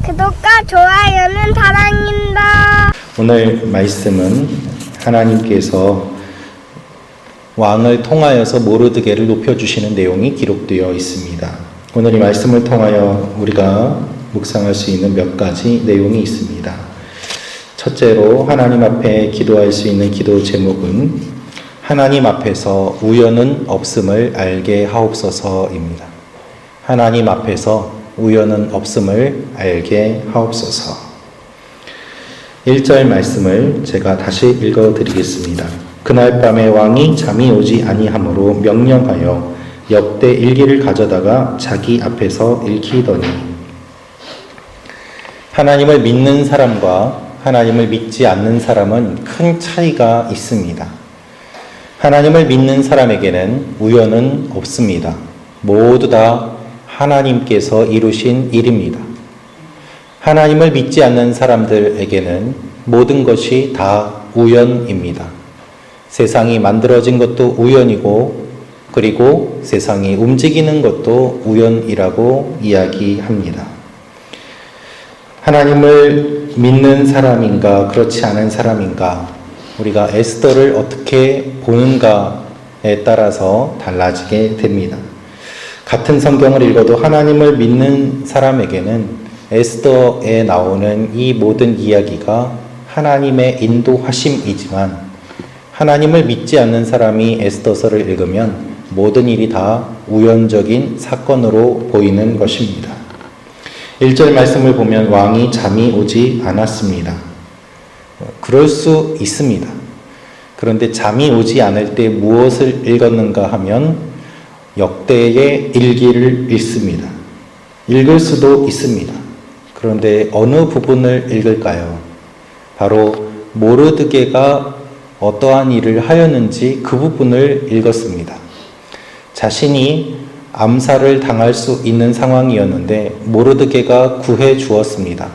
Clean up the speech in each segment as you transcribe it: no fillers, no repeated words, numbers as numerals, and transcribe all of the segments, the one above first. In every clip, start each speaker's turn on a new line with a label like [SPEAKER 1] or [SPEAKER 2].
[SPEAKER 1] 구독과 좋아요는 사랑입니다.
[SPEAKER 2] 오늘 말씀은 하나님께서 왕을 통하여서 모르드게를 높여주시는 내용이 기록되어 있습니다. 오늘 이 말씀을 통하여 우리가 묵상할 수 있는 몇 가지 내용이 있습니다. 첫째로 하나님 앞에 기도할 수 있는 기도 제목은 하나님 앞에서 우연은 없음을 알게 하옵소서입니다. 하나님 앞에서 우연은 없음을 알게 하옵소서. 1절 말씀을 제가 다시 읽어드리겠습니다. 그날 밤에 왕이 잠이 오지 아니하므로 명령하여 역대 일기를 가져다가 자기 앞에서 읽히더니 하나님을 믿는 사람과 하나님을 믿지 않는 사람은 큰 차이가 있습니다. 하나님을 믿는 사람에게는 우연은 없습니다. 모두 다 하나님께서 이루신 일입니다. 하나님을 믿지 않는 사람들에게는 모든 것이 다 우연입니다. 세상이 만들어진 것도 우연이고, 그리고 세상이 움직이는 것도 우연이라고 이야기합니다. 하나님을 믿는 사람인가, 그렇지 않은 사람인가, 우리가 에스더를 어떻게 보는가에 따라서 달라지게 됩니다. 같은 성경을 읽어도 하나님을 믿는 사람에게는 에스더에 나오는 이 모든 이야기가 하나님의 인도하심이지만, 하나님을 믿지 않는 사람이 에스더서를 읽으면 모든 일이 다 우연적인 사건으로 보이는 것입니다. 1절 말씀을 보면 왕이 잠이 오지 않았습니다. 그럴 수 있습니다. 그런데 잠이 오지 않을 때 무엇을 읽었는가 하면 역대의 일기를 읽습니다. 읽을 수도 있습니다. 그런데 어느 부분을 읽을까요? 바로 모르드게가 어떠한 일을 하였는지 그 부분을 읽었습니다. 자신이 암살을 당할 수 있는 상황이었는데 모르드게가 구해 주었습니다.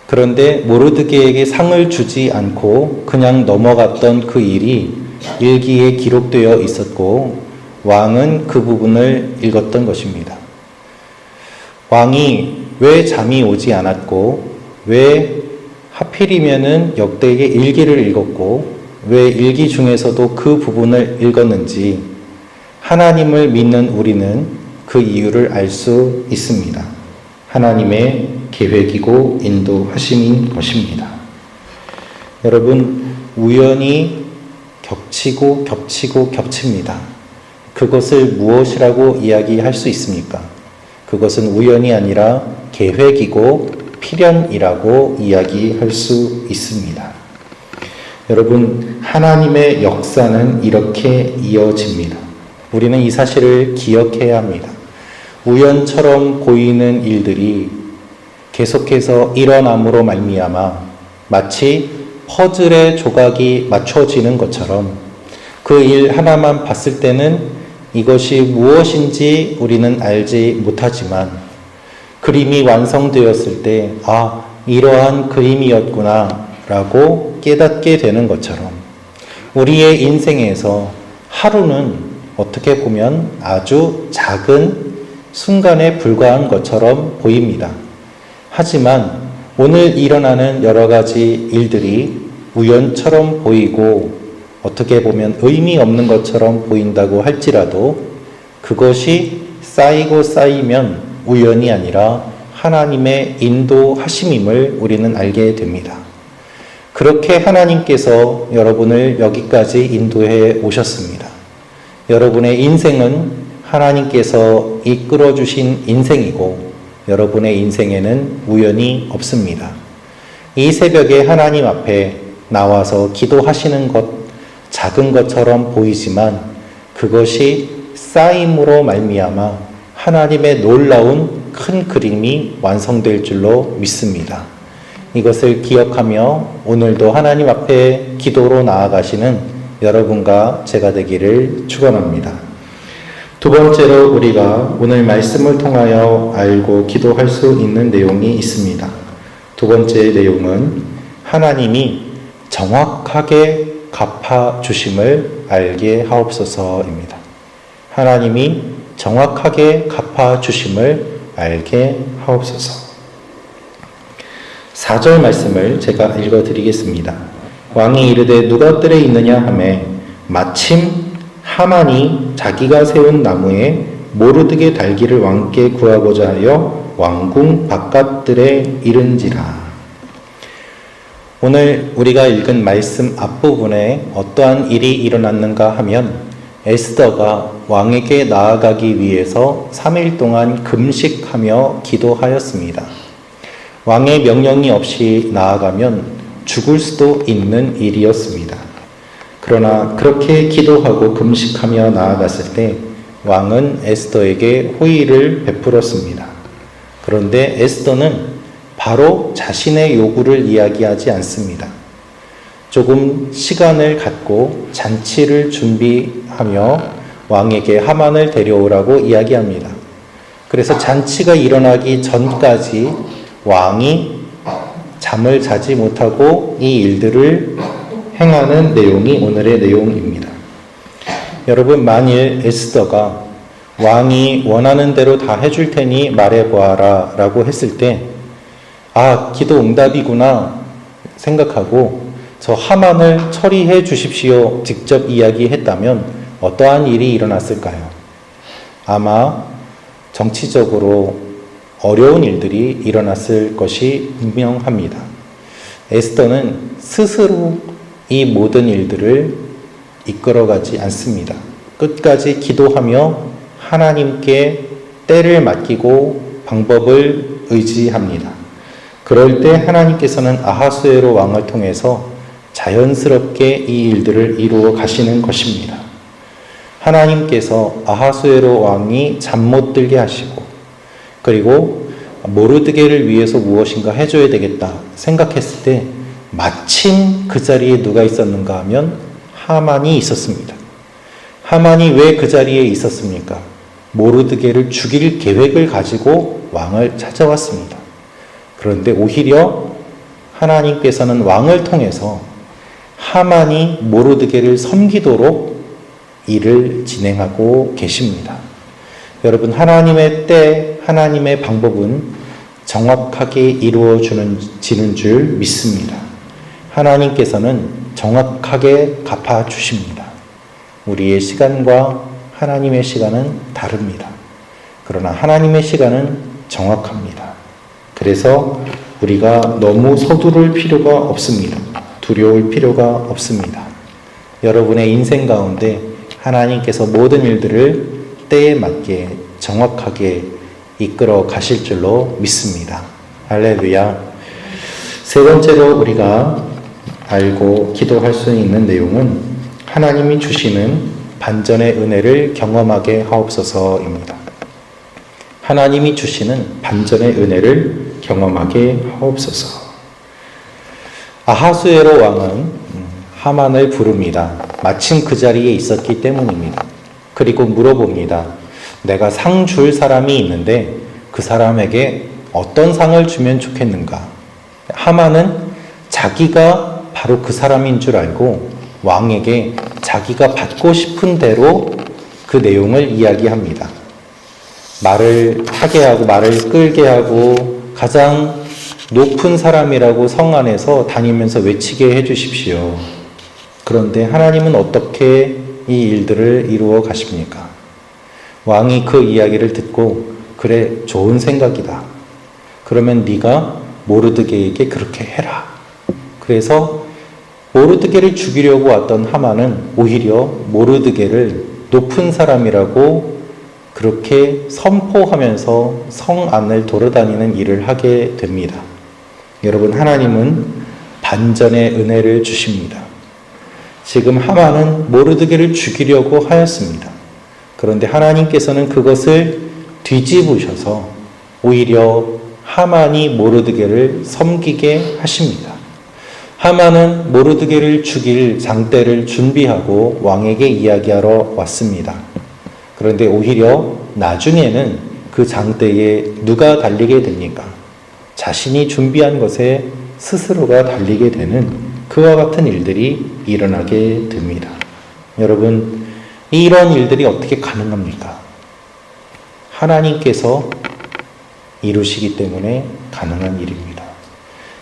[SPEAKER 2] 그런데 모르드게에게 상을 주지 않고 그냥 넘어갔던 그 일이 일기에 기록되어 있었고, 왕은 그 부분을 읽었던 것입니다. 왕이 왜 잠이 오지 않았고, 왜 하필이면은 역대의 일기를 읽었고, 왜 일기 중에서도 그 부분을 읽었는지 하나님을 믿는 우리는 그 이유를 알 수 있습니다. 하나님의 계획이고 인도하심인 것입니다. 여러분, 우연히 겹치고 겹칩니다. 그것을 무엇이라고 이야기할 수 있습니까? 그것은 우연이 아니라 계획이고 필연이라고 이야기할 수 있습니다. 여러분, 하나님의 역사는 이렇게 이어집니다. 우리는 이 사실을 기억해야 합니다. 우연처럼 보이는 일들이 계속해서 일어남으로 말미암아 마치 퍼즐의 조각이 맞춰지는 것처럼 그 일 하나만 봤을 때는 이것이 무엇인지 우리는 알지 못하지만 그림이 완성되었을 때 이러한 그림이었구나 라고 깨닫게 되는 것처럼 우리의 인생에서 하루는 어떻게 보면 아주 작은 순간에 불과한 것처럼 보입니다. 하지만 오늘 일어나는 여러 가지 일들이 우연처럼 보이고 어떻게 보면 의미 없는 것처럼 보인다고 할지라도 그것이 쌓이고 쌓이면 우연이 아니라 하나님의 인도하심임을 우리는 알게 됩니다. 그렇게 하나님께서 여러분을 여기까지 인도해 오셨습니다. 여러분의 인생은 하나님께서 이끌어 주신 인생이고 여러분의 인생에는 우연이 없습니다. 이 새벽에 하나님 앞에 나와서 기도하시는 것 작은 것처럼 보이지만 그것이 쌓임으로 말미암아 하나님의 놀라운 큰 그림이 완성될 줄로 믿습니다. 이것을 기억하며 오늘도 하나님 앞에 기도로 나아가시는 여러분과 제가 되기를 축원합니다. 두 번째로 우리가 오늘 말씀을 통하여 알고 기도할 수 있는 내용이 있습니다. 두 번째 내용은 하나님이 정확하게 갚아주심을 알게 하옵소서입니다. 하나님이 정확하게 갚아주심을 알게 하옵소서. 4절 말씀을 제가 읽어드리겠습니다. 왕이 이르되 누가 뜰에 있느냐 하매 마침 하만이 자기가 세운 나무에 모르드게 달기를 왕께 구하고자 하여 왕궁 바깥들에 이른지라. 오늘 우리가 읽은 말씀 앞부분에 어떠한 일이 일어났는가 하면 에스더가 왕에게 나아가기 위해서 3일 동안 금식하며 기도하였습니다. 왕의 명령이 없이 나아가면 죽을 수도 있는 일이었습니다. 그러나 그렇게 기도하고 금식하며 나아갔을 때 왕은 에스더에게 호의를 베풀었습니다. 그런데 에스더는 바로 자신의 요구를 이야기하지 않습니다. 조금 시간을 갖고 잔치를 준비하며 왕에게 하만을 데려오라고 이야기합니다. 그래서 잔치가 일어나기 전까지 왕이 잠을 자지 못하고 이 일들을 행하는 내용이 오늘의 내용입니다. 여러분, 만일 에스더가 왕이 원하는 대로 다 해줄 테니 말해보아라 라고 했을 때 기도 응답이구나 생각하고 저 하만을 처리해 주십시오 직접 이야기했다면 어떠한 일이 일어났을까요? 아마 정치적으로 어려운 일들이 일어났을 것이 분명합니다. 에스더는 스스로 이 모든 일들을 이끌어가지 않습니다. 끝까지 기도하며 하나님께 때를 맡기고 방법을 의지합니다. 그럴 때 하나님께서는 아하수에로 왕을 통해서 자연스럽게 이 일들을 이루어 가시는 것입니다. 하나님께서 아하수에로 왕이 잠 못 들게 하시고 그리고 모르드게를 위해서 무엇인가 해줘야 되겠다 생각했을 때 마침 그 자리에 누가 있었는가 하면 하만이 있었습니다. 하만이 왜 그 자리에 있었습니까? 모르드게를 죽일 계획을 가지고 왕을 찾아왔습니다. 그런데 오히려 하나님께서는 왕을 통해서 하만이 모르드게를 섬기도록 일을 진행하고 계십니다. 여러분, 하나님의 때, 하나님의 방법은 정확하게 이루어지는 줄 믿습니다. 하나님께서는 정확하게 갚아주십니다. 우리의 시간과 하나님의 시간은 다릅니다. 그러나 하나님의 시간은 정확합니다. 그래서 우리가 너무 서두를 필요가 없습니다. 두려울 필요가 없습니다. 여러분의 인생 가운데 하나님께서 모든 일들을 때에 맞게 정확하게 이끌어 가실 줄로 믿습니다. 할렐루야. 세 번째로 우리가 알고 기도할 수 있는 내용은 하나님이 주시는 반전의 은혜를 경험하게 하옵소서입니다. 하나님이 주시는 반전의 은혜를 경험하게 하옵소서. 아하수에로 왕은 하만을 부릅니다. 마침 그 자리에 있었기 때문입니다. 그리고 물어봅니다. 내가 상 줄 사람이 있는데 그 사람에게 어떤 상을 주면 좋겠는가? 하만은 자기가 바로 그 사람인 줄 알고 왕에게 자기가 받고 싶은 대로 그 내용을 이야기합니다. 말을 타게 하고 말을 끌게 하고 가장 높은 사람이라고 성 안에서 다니면서 외치게 해주십시오. 그런데 하나님은 어떻게 이 일들을 이루어 가십니까? 왕이 그 이야기를 듣고 그래, 좋은 생각이다. 그러면 네가 모르드게에게 그렇게 해라. 그래서 모르드게를 죽이려고 왔던 하만은 오히려 모르드게를 높은 사람이라고 그렇게 선포하면서 성 안을 돌아다니는 일을 하게 됩니다. 여러분, 하나님은 반전의 은혜를 주십니다. 지금 하만은 모르드게를 죽이려고 하였습니다. 그런데 하나님께서는 그것을 뒤집으셔서 오히려 하만이 모르드게를 섬기게 하십니다. 하만은 모르드게를 죽일 장대를 준비하고 왕에게 이야기하러 왔습니다. 그런데 오히려 나중에는 그 장대에 누가 달리게 됩니까? 자신이 준비한 것에 스스로가 달리게 되는 그와 같은 일들이 일어나게 됩니다. 여러분, 이런 일들이 어떻게 가능합니까? 하나님께서 이루시기 때문에 가능한 일입니다.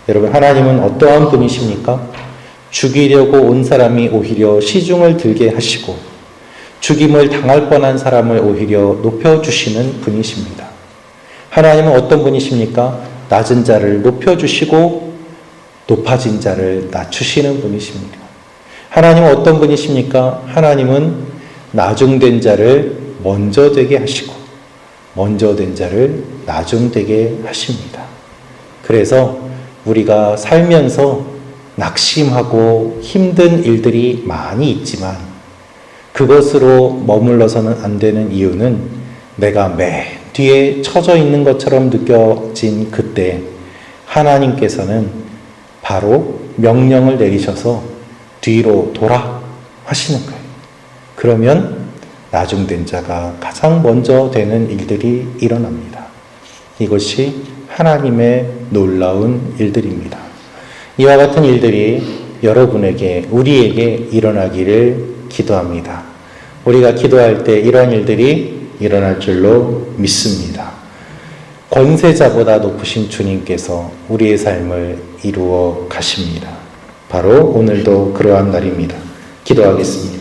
[SPEAKER 2] 여러분, 하나님은 어떠한 분이십니까? 죽이려고 온 사람이 오히려 시중을 들게 하시고 죽임을 당할 뻔한 사람을 오히려 높여주시는 분이십니다. 하나님은 어떤 분이십니까? 낮은 자를 높여주시고 높아진 자를 낮추시는 분이십니다. 하나님은 어떤 분이십니까? 하나님은 나중된 자를 먼저 되게 하시고 먼저 된 자를 나중되게 하십니다. 그래서 우리가 살면서 낙심하고 힘든 일들이 많이 있지만 그것으로 머물러서는 안 되는 이유는 내가 맨 뒤에 처져 있는 것처럼 느껴진 그때 하나님께서는 바로 명령을 내리셔서 뒤로 돌아 하시는 거예요. 그러면 나중된 자가 가장 먼저 되는 일들이 일어납니다. 이것이 하나님의 놀라운 일들입니다. 이와 같은 일들이 여러분에게, 우리에게 일어나기를 기도합니다. 우리가 기도할 때 이러한 일들이 일어날 줄로 믿습니다. 권세자보다 높으신 주님께서 우리의 삶을 이루어 가십니다. 바로 오늘도 그러한 날입니다. 기도하겠습니다.